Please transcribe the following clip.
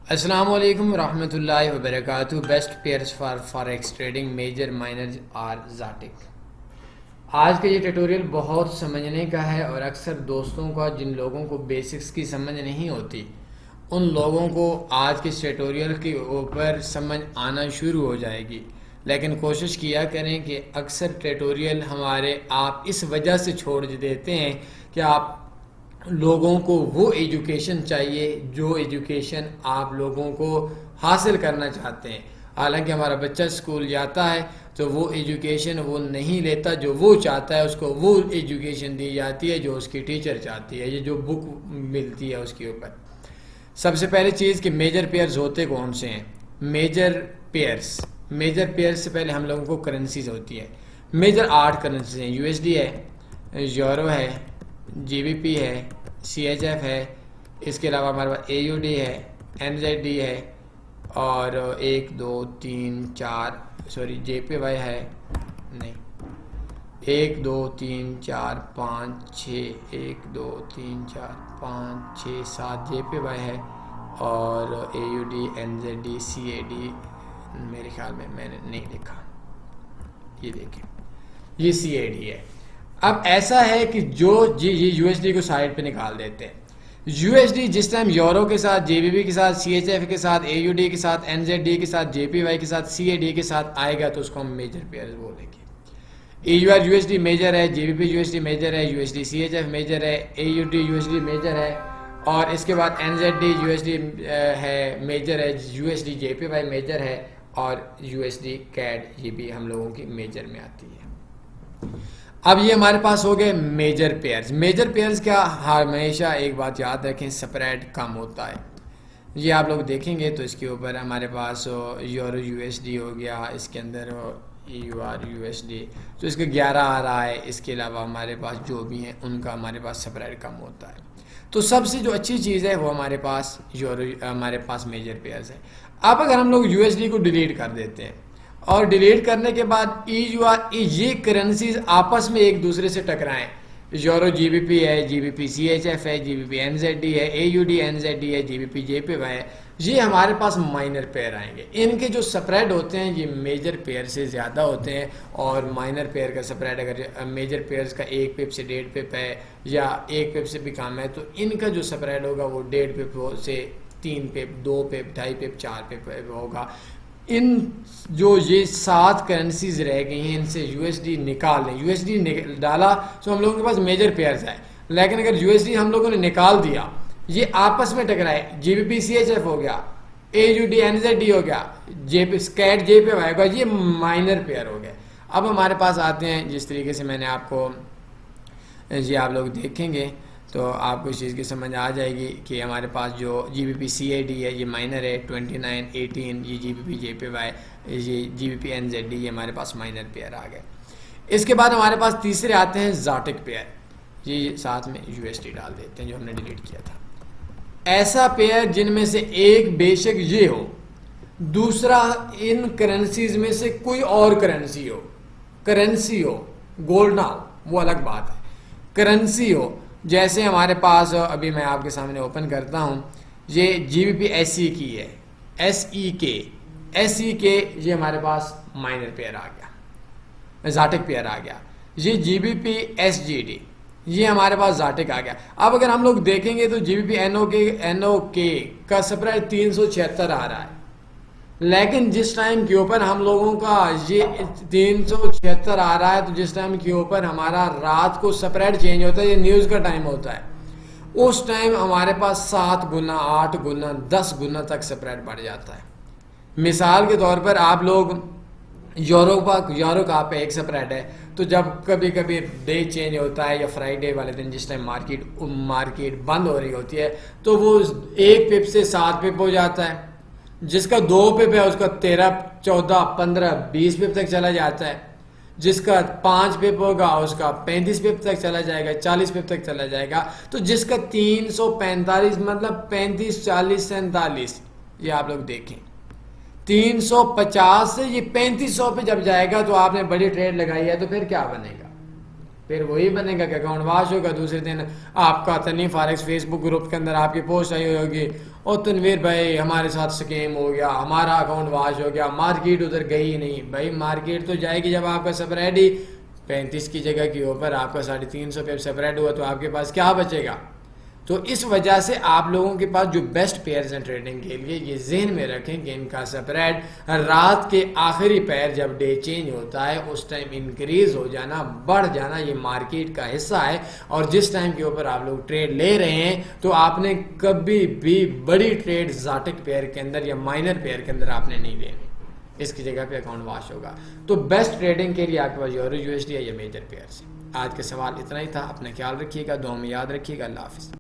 अस्सलाम वालेकुम रहमतुल्लाहि व बरकातुहू। Best pairs for forex trading major minor are exotic. आज का ये ट्यूटोरियल बहुत समझने का है और अक्सर दोस्तों का जिन लोगों को बेसिक्स की समझ नहीं होती उन लोगों को आज के ट्यूटोरियल के ऊपर समझ आना शुरू हो जाएगी। लेकिन कोशिश किया करें कि अक्सर ट्यूटोरियल हमारे आप इस वजह से छोड़ देते हैं कि आप लोगों को वो एजुकेशन चाहिए जो एजुकेशन आप लोगों को हासिल करना चाहते हैं। हालांकि हमारा बच्चा स्कूल जाता है तो वो एजुकेशन वो नहीं लेता जो वो चाहता है, उसको वो एजुकेशन दी जाती है जो उसकी टीचर चाहती है, ये जो बुक मिलती है उसके ऊपर। सबसे पहले चीज़ कि मेजर पेयर्स होते कौन से हैं। मेजर पेयर्स से पहले हम लोगों को करेंसीज होती है। मेजर 8 करेंसीज हैं। यूएसडी है, यूरो है, जीबीपी है, सीएचएफ है, इसके अलावा हमारे पास एयूडी है, एनजेडी है और 1 2 3 4 सॉरी जेपीवाई है नहीं 1 2 3 4 5 6 1 2 3 4 5 6 7 जेपीवाई है और एयूडी एनजेडी सीएडी मेरे ख्याल में मैंने नहीं लिखा, ये देखें ये सीएडी है। अब ऐसा है कि जो ये यूएसडी को साइड पे निकाल देते हैं। यूएसडी जिस टाइम यूरो के साथ, जेबीबी के साथ, सीएचएफ के साथ, एयूडी के साथ, एनजेडी के साथ, जेपीवाई के साथ, सीएडी के साथ आएगा तो उसको हम मेजर पेयर्स बोलेंगे। एयूआर यूएसडी मेजर है, जेबीबी यूएसडी मेजर है, यूएसडी सीएचएफ मेजर है, एयूडी यूएसडी मेजर है और इसके बाद एनजेडी यूएसडी है मेजर है, यूएसडी जेपीवाई मेजर है और यूएसडी कैड ये भी हम लोगों की मेजर में आती है। अब ये हमारे पास हो गए मेजर पेयर्स। मेजर पेयर्स का हमेशा एक बात याद रखें, स्प्रेड कम होता है। ये आप लोग देखेंगे तो इसके ऊपर हमारे पास यूरो यूएसडी हो गया, इसके अंदर यूआर यूएसडी तो इसका 11 आ रहा है। इसके अलावा हमारे पास जो भी हैं उनका हमारे पास स्प्रेड कम होता है। तो सबसे जो अच्छी चीज़ है वो हमारे पास हमारे पास मेजर पेयर्स है। अब अगर हम लोग यूएसडी को डिलीट कर देते हैं और डिलीट करने के बाद ये करेंसीज आपस में एक दूसरे से टकराएं, यूरो जीबीपी है, जीबीपी सीएचएफ है, जीबीपी एनजेडी है, एयूडी एनजेडी है, जीबीपी जेपीवाई है, ये हमारे पास माइनर पेयर आएंगे। इनके जो स्प्रेड होते हैं ये मेजर पेयर से ज़्यादा होते हैं और माइनर पेयर का स्प्रेड अगर मेजर पेयर्स का 1 पिप से 1.5 पिप है या 1 पिप से भी कम है तो इनका जो स्प्रेड होगा वो 1.5 पिप से 3 पिप, 2 पिप, 2.5 पिप, 4 पिप होगा। इन जो ये 7 करेंसीज रह गई हैं इनसे यूएसडी निकाल लें। यूएसडी डाला तो हम लोगों के पास मेजर पेयर्स है, लेकिन अगर यूएसडी हम लोगों ने निकाल दिया, ये आपस में टकराए, जीबीपी सीएचएफ हो गया, एयूडी एनजेडी हो गया, जेपी स्कैट जेपीवाई होगा, ये माइनर पेयर हो गए। अब हमारे पास आते हैं जिस तरीके से मैंने आपको ये आप लोग देखेंगे तो आपको इस चीज़ की समझ आ जाएगी कि हमारे पास जो जीबीपी सीएडी है ये माइनर है, 29 18 ये जीबीपी जेपीवाई, ये जीबीपी एनजेडी ये हमारे पास माइनर पेयर आ गए। इसके बाद हमारे पास तीसरे आते हैं जाटिक पेयर, ये साथ में यूएसडी डाल देते हैं जो हमने डिलीट किया था। ऐसा पेयर जिनमें से एक बेशक ये हो, दूसरा इन करेंसीज में से कोई और करेंसी हो, गोल्ड ना हो वो अलग बात है, करेंसी हो। जैसे हमारे पास अभी मैं आपके सामने ओपन करता हूँ, ये जीबीपी एसई की है, एसई के ये हमारे पास माइनर पेयर आ गया, जाटिक पेयर आ गया। ये जीबीपी एसजीडी ये हमारे पास जाटिक आ गया। अब अगर हम लोग देखेंगे तो जीबीपी एनओके का स्प्रेड 376 आ रहा है, लेकिन जिस टाइम के ऊपर हम लोगों का ये 376 आ रहा है तो जिस टाइम के ऊपर हमारा रात को स्प्रेड चेंज होता है, ये न्यूज़ का टाइम होता है, उस टाइम हमारे पास 7 गुना 8 गुना 10 गुना तक स्प्रेड बढ़ जाता है। मिसाल के तौर पर आप लोग यूरो का पे एक स्प्रेड है तो जब कभी कभी डे चेंज होता है या फ्राइडे वाले दिन जिस टाइम मार्केट बंद हो रही होती है तो वो 1 पिप से 7 पिप हो जाता है, जिसका 2 पिप है उसका 13 14 15 20 पिप तक चला जाता है, जिसका 5 पिप होगा उसका 35 पिप तक चला जाएगा, 40 पिप तक चला जाएगा। तो जिसका 345 मतलब 35 40 47 ये आप लोग देखें 350 से ये 3500 पे जब जाएगा तो आपने बड़ी ट्रेड लगाई है तो फिर क्या बनेगा, फिर वही बनेगा कि अकाउंट वाश होगा। दूसरे दिन आपका तनवीर फॉरेक्स फेसबुक ग्रुप के अंदर आपकी पोस्ट आई होगी, ओ तनवीर भाई हमारे साथ स्कैम हो गया, हमारा अकाउंट वाश हो गया, मार्केट उधर गई नहीं। भाई मार्केट तो जाएगी जब आपका स्प्रेड ही 35 की जगह के ऊपर आपका 350 पे स्प्रेड हुआ, तो आपके पास क्या बचेगा। तो इस वजह से आप लोगों के पास जो बेस्ट पेयर्स हैं ट्रेडिंग के लिए, ये जहन में रखें कि इनका स्प्रेड रात के आखिरी पैर जब डे चेंज होता है उस टाइम इंक्रीज हो जाना, बढ़ जाना, ये मार्केट का हिस्सा है। और जिस टाइम के ऊपर आप लोग ट्रेड ले रहे हैं तो आपने कभी भी बड़ी ट्रेड ज़ाटिक पेयर के अंदर या माइनर पेयर के अंदर आपने नहीं लेनी, इसकी जगह पे अकाउंट वाश होगा। तो बेस्ट ट्रेडिंग के लिए आपके पास यूरो यूएसडी या मेजर पेयर्स। आज का सवाल इतना ही था, अपना ख्याल रखिएगा, दुआ में याद रखिएगा। अल्लाह हाफिज़।